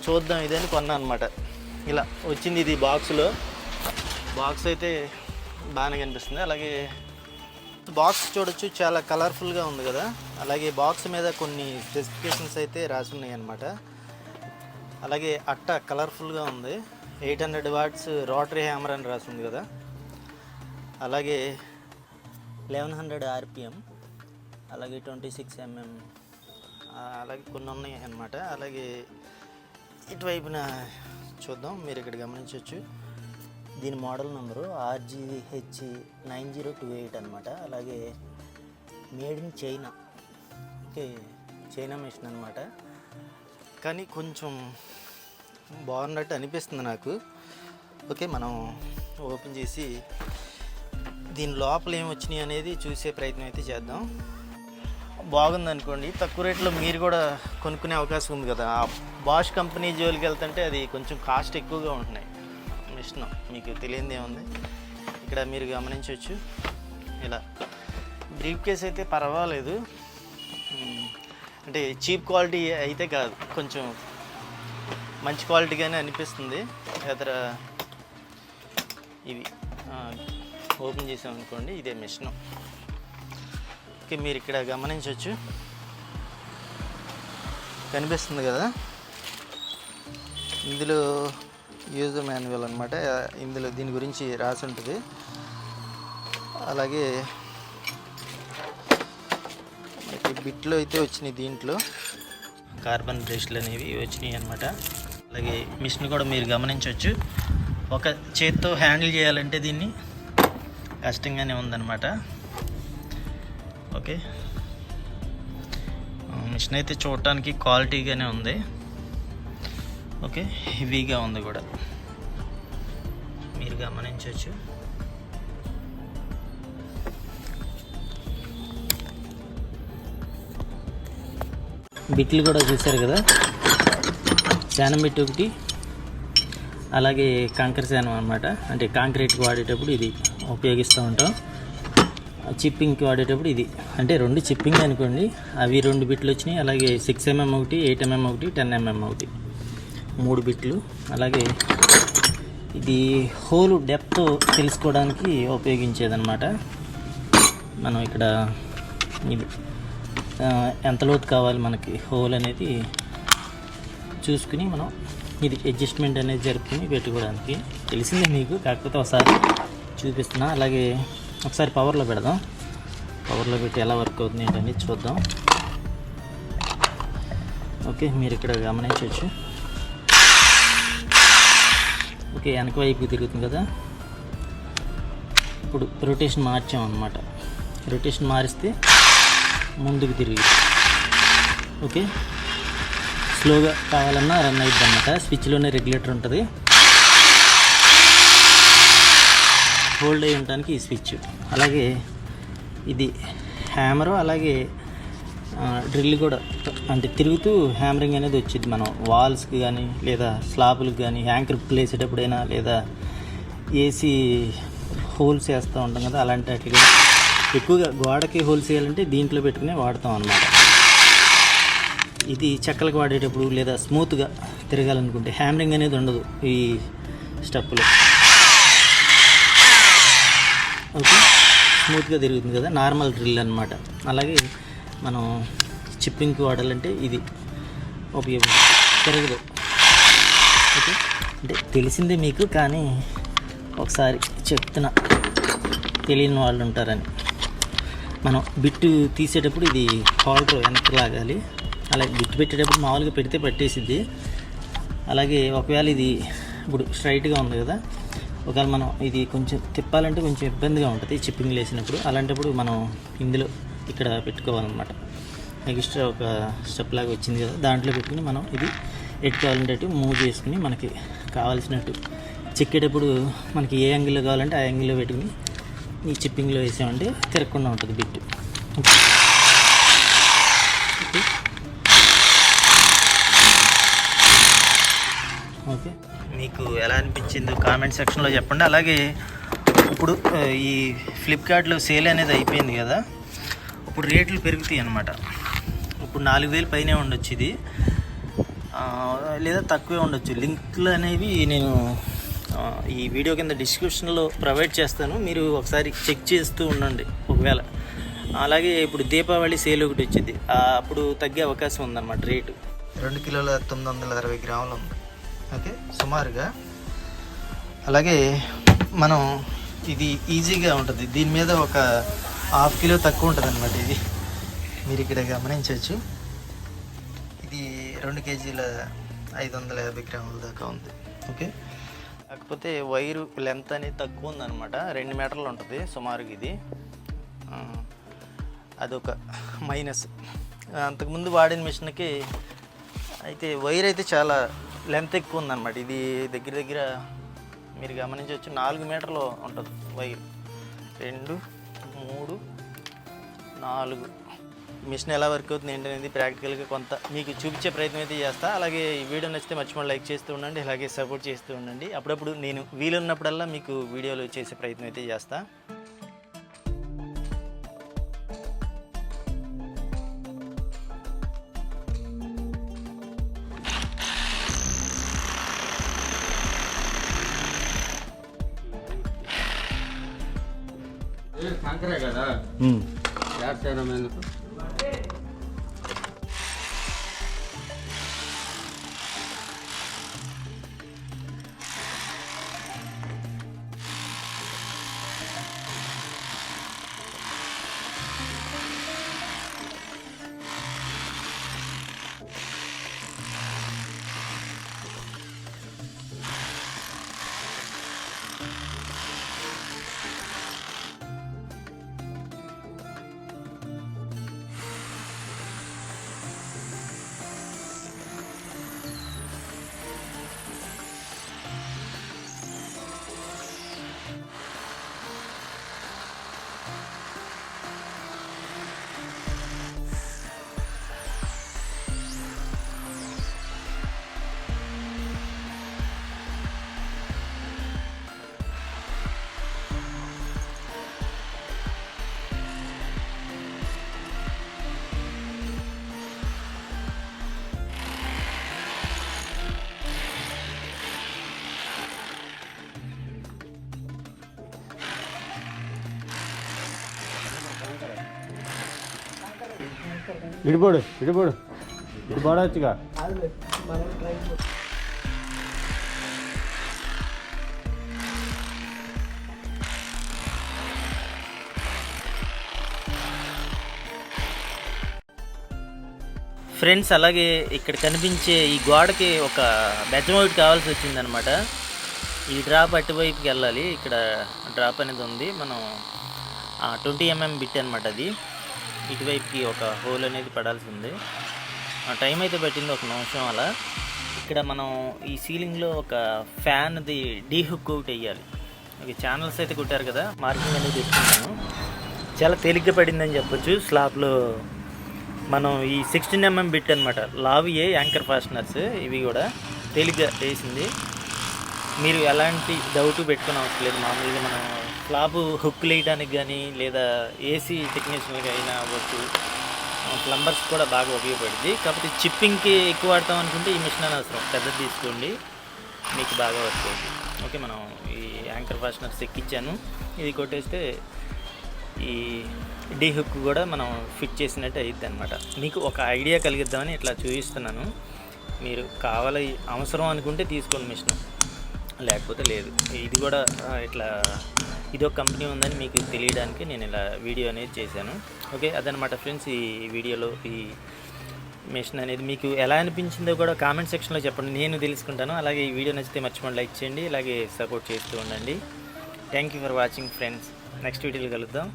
చూద్దాం ఇదని కొన్నా అనమాట. ఇలా వచ్చింది ఇది బాక్స్లో. బాక్స్ అయితే బాగానే కనిపిస్తుంది. అలాగే బాక్స్ చూడొచ్చు, చాలా కలర్ఫుల్గా ఉంది కదా. అలాగే బాక్స్ మీద కొన్ని స్పెసిఫికేషన్స్ అయితే రాసి ఉన్నాయి అన్నమాట. అలాగే అట్ట కలర్ఫుల్గా ఉంది. 800 వాట్స్ రోటరీ హ్యామర్ అని రాసి ఉంది కదా. అలాగే 1100 RPM, అలాగే 26 mm, అలాగే కొన్ని ఉన్నాయి అన్నమాట. అలాగే ఇటువైపున చూద్దాం, మీరు ఇక్కడ గమనించవచ్చు. దీని మోడల్ నెంబరు RGH9028 అనమాట. అలాగే made in China. Okay, China machine అనమాట. కానీ కొంచెం బాగున్నట్టు అనిపిస్తుంది నాకు. ఓకే, మనం ఓపెన్ చేసి దీని లోపల ఏమొచ్చినాయి అనేది చూసే ప్రయత్నం అయితే చేద్దాం. బాగుంది అనుకోండి, తక్కువ రేట్లో మీరు కూడా కొనుక్కునే అవకాశం ఉంది కదా. బాష్ కంపెనీ జోలికి వెళ్తుంటే అది కొంచెం కాస్ట్ ఎక్కువగా ఉంటున్నాయి. మిషన్ మీకు తెలియదు ఏముంది, ఇక్కడ మీరు గమనించవచ్చు. ఇలా బ్రీఫ్ కేస్ అయితే పర్వాలేదు, అంటే చీప్ క్వాలిటీ అయితే కాదు, కొంచెం మంచి క్వాలిటీగానే అనిపిస్తుంది. ఎదర ఇవి ఓపెన్ చేసామనుకోండి, ఇదే మిషన్. ఓకే, మీరు ఇక్కడ గమనించవచ్చు, కనిపిస్తుంది కదా. ఇందులో యూజర్ మాన్యువల్ అనమాట. ఇందులో దీని గురించి రాసి ఉంటుంది. అలాగే మనకి బిట్లు అయితే వచ్చినాయి, దీంట్లో కార్బన్ బ్రష్లు అనేవి వచ్చినాయి అనమాట. అలాగే మిషన్ కూడా మీరు గమనించవచ్చు. ఒక చేత్తో హ్యాండిల్ చేయాలంటే దీన్ని కష్టంగానే ఉందన్నమాట. ఓకే, మిషన్ అయితే చూడటానికి క్వాలిటీగానే ఉంది. ఓకే, హెవీగా ఉంది కూడా, మీరు గమనించవచ్చు. బిట్లు కూడా చూశారు కదా, శానం బిట్ ఒకటి, అలాగే కాంకర్ శానం అనమాట. అంటే కాంక్రీట్కి వాడేటప్పుడు ఇది ఉపయోగిస్తూ ఉంటాం. చిప్పింగ్కి వాడేటప్పుడు ఇది, అంటే 2 చిప్పింగ్ అనుకోండి. అవి 2 బిట్లు వచ్చినాయి. అలాగే 6 mm ఒకటి, 8 mm ఒకటి, 10 mm ఒకటి, 3 బిట్లు. అలాగే ఇది హోల్ డెప్త్ తెలుసుకోవడానికి ఉపయోగించేదన్నమాట. మనం ఇక్కడ ఇది ఎంత లోతు కావాలి మనకి హోల్ అనేది చూసుకుని మనం ఇది అడ్జస్ట్మెంట్ అనేది జరుపుకుని పెట్టుకోవడానికి. తెలిసిందే మీకు, కాకపోతే ఒకసారి చూపిస్తున్నా. అలాగే ఒకసారి పవర్లో పెడదాం. పవర్లో పెట్టి ఎలా వర్క్ అవుతుంది ఏంటనేది చూద్దాం. ఓకే, మీరు ఇక్కడ గమనించవచ్చు. ఓకే, వెనక వైపు తిరుగుతుంది కదా. ఇప్పుడు రొటేషన్ మార్చాం అన్నమాట. రొటేషన్ మారిస్తే ముందుకు తిరిగి, ఓకే, స్లోగా కావాలన్నా రన్ అవుతుంది అన్నమాట. స్విచ్లోనే రెగ్యులేటర్ ఉంటుంది, హోల్డ్ అయి ఉండడానికి ఈ స్విచ్. అలాగే ఇది హ్యామరు, అలాగే డ్రిల్ కూడా, అంటే తిరుగుతూ హ్యామరింగ్ అనేది వచ్చింది. మనం వాల్స్కి కానీ లేదా స్లాబులకు కానీ యాంకర్ వేసేటప్పుడైనా లేదా ఏసీ హోల్స్ వేస్తూ ఉంటాం కదా, అలాంటి వాటికి ఎక్కువగా గోడకి హోల్స్ వేయాలంటే దీంట్లో పెట్టుకుని వాడతాం అన్నమాట. ఇది చెక్కలకు వాడేటప్పుడు లేదా స్మూత్గా తిరగాలనుకుంటే హ్యామరింగ్ అనేది ఉండదు ఈ స్టెప్లో. ఓకే, స్మూత్గా తిరుగుతుంది కదా, నార్మల్ డ్రిల్ అనమాట. అలాగే మనం చిప్పింగ్కి వాడాలంటే ఇది ఉపయోగపడుతుంది, తిరగదు. ఓకే, అంటే తెలిసిందే మీకు, కానీ ఒకసారి చెప్తున్నా తెలియని వాళ్ళు ఉంటారని. మనం బిట్టు తీసేటప్పుడు ఇది హోల్డర్ వెనక్కి లాగాలి. అలాగే బిట్టు పెట్టేటప్పుడు మామూలుగా పెడితే పట్టేసిద్ది. అలాగే ఒకవేళ ఇది ఇప్పుడు స్ట్రైట్గా ఉంది కదా, ఒకవేళ మనం ఇది కొంచెం తిప్పాలంటే కొంచెం ఇబ్బందిగా ఉంటుంది చిప్పింగ్ వేసినప్పుడు. అలాంటప్పుడు మనం ఇందులో ఇక్కడ పెట్టుకోవాలన్నమాట. ఎక్స్ట్రా ఒక స్టెప్ లాగా వచ్చింది కదా, దాంట్లో పెట్టుకుని మనం ఇది ఎటు కావాలంటే అటు మూవ్ చేసుకుని మనకి కావాల్సినట్టు చెక్కేటప్పుడు మనకి ఏ యాంగిల్లో కావాలంటే ఆ యాంగిల్లో పెట్టుకుని ఈ చిప్పింగ్లో వేసామంటే తిరగకుండా ఉంటుంది బిట్టు. ఓకే, మీకు ఎలా అనిపించిందో కామెంట్ సెక్షన్లో చెప్పండి. అలాగే ఇప్పుడు ఈ ఫ్లిప్కార్ట్లో సేల్ అనేది అయిపోయింది కదా, ఇప్పుడు రేట్లు పెరుగుతాయి అన్నమాట. ఇప్పుడు 4000 పైనే ఉండొచ్చు ఇది. లేదా తక్కువే ఉండొచ్చు. లింకులు అనేవి నేను ఈ వీడియో కింద డిస్క్రిప్షన్లో ప్రొవైడ్ చేస్తాను, మీరు ఒకసారి చెక్ చేస్తూ ఉండండి ఒకవేళ. అలాగే ఇప్పుడు దీపావళి సేల్ ఒకటి వచ్చింది, అప్పుడు తగ్గే అవకాశం ఉందన్నమాట. రేటు 2 కిలోల 960 గ్రాములు ఉంది, ఓకే సుమారుగా. అలాగే మనం ఇది ఈజీగా ఉంటుంది, దీని మీద ఒక 1/2 కిలో తక్కువ ఉంటుంది అనమాట. ఇది మీరు ఇక్కడ గమనించవచ్చు, ఇది 2 కేజీల 550 గ్రాముల దాకా ఉంది, ఓకే. కాకపోతే వైరు లెంత్ అనేది తక్కువ ఉందన్నమాట, 2 మీటర్లు ఉంటుంది సుమారుగా. ఇది అదొక మైనస్. అంతకుముందు వాడిన మిషన్కి అయితే వైర్ అయితే చాలా లెంత్ ఎక్కువ ఉందన్నమాట. ఇది దగ్గర దగ్గర మీరు గమనించవచ్చు 4 మీటర్లు ఉంటుంది వైర్. 2, 3, 4 మిషన్ ఎలా వర్క్ అవుతుంది ఏంటనేది ప్రాక్టికల్గా కొంత మీకు చూపించే ప్రయత్నం అయితే చేస్తా. అలాగే ఈ వీడియో నచ్చితే మర్చిపోయి లైక్ చేస్తూ ఉండండి, అలాగే సపోర్ట్ చేస్తూ ఉండండి. అప్పుడప్పుడు నేను వీలున్నప్పుడల్లా మీకు వీడియోలు చేసే ప్రయత్నం అయితే చేస్తా. కాంకరే కదా చేస్తాను ఎందుకు. ఇడిపోడు ఇటు పడవచ్చుగా. ఫ్రెండ్స్, అలాగే ఇక్కడ కనిపించే ఈ గోడకి ఒక బెజ్జం ఒకటి కావాల్సి వచ్చిందనమాట. ఈ డ్రాప్ అటువైపుకి వెళ్ళాలి, ఇక్కడ డ్రాప్ అనేది ఉంది. మనం 20 mm బిట్ అనమాట అది. ఇటువైపుకి ఒక హోల్ అనేది పడాల్సి ఉంది. టైం అయితే పట్టింది 1 నిమిషం అలా. ఇక్కడ మనం ఈ సీలింగ్లో ఒక ఫ్యాన్ది డీ హుక్ ఒకటి వేయాలి. ఓకే, ఛానల్స్ అయితే కుట్టారు కదా, మార్కింగ్ అనేది తెచ్చుకున్నాను. చాలా తేలిగ్గా పడిందని చెప్పొచ్చు. స్లాబ్లో మనం ఈ 16 mm బిట్ అనమాట, లావియే యాంకర్ ఫాస్టనర్స్, ఇవి కూడా తేలిగ్గా వేసింది. మీరు ఎలాంటి డౌట్ పెట్టుకునే అవసరం లేదు. మామూలుగా మనం స్లాబ్ హుక్ వేయడానికి కానీ లేదా ఏసీ టెక్నీషియన్గా అయినా అవ్వచ్చు, ప్లంబర్స్ కూడా బాగా ఉపయోగపడుతుంది. కాకపోతే చిప్పింగ్కి ఎక్కువ వాడతాం అనుకుంటే ఈ మిషన్ అని అవసరం, పెద్దది తీసుకోండి, మీకు బాగా వస్తుంది. ఓకే, మనం ఈ యాంకర్ ఫాస్టనర్స్ ఎక్కించాను, ఇది కొట్టేస్తే ఈ డీ హుక్ కూడా మనం ఫిట్ చేసినట్టు అవుతుంది అనమాట. మీకు ఒక ఐడియా కలిగిద్దామని ఇట్లా చూపిస్తున్నాను. మీరు కావాలి అవసరం అనుకుంటే తీసుకోండి మిషన్, లేకపోతే లేదు. ఇది కూడా ఇట్లా ఇదొక కంపెనీ ఉందని మీకు తెలియడానికి నేను ఇలా వీడియో అనేది చేశాను. ఓకే, అదనమాట ఫ్రెండ్స్. ఈ వీడియోలో ఈ మిషన్ అనేది మీకు ఎలా అనిపించిందో కూడా కామెంట్ సెక్షన్లో చెప్పండి, నేను తెలుసుకుంటాను. అలాగే ఈ వీడియో నచ్చితే మర్చిపోండి లైక్ చేయండి, అలాగే సపోర్ట్ చేస్తూ ఉండండి. Thank you for watching friends. Next వీడియోలో కలుద్దాం.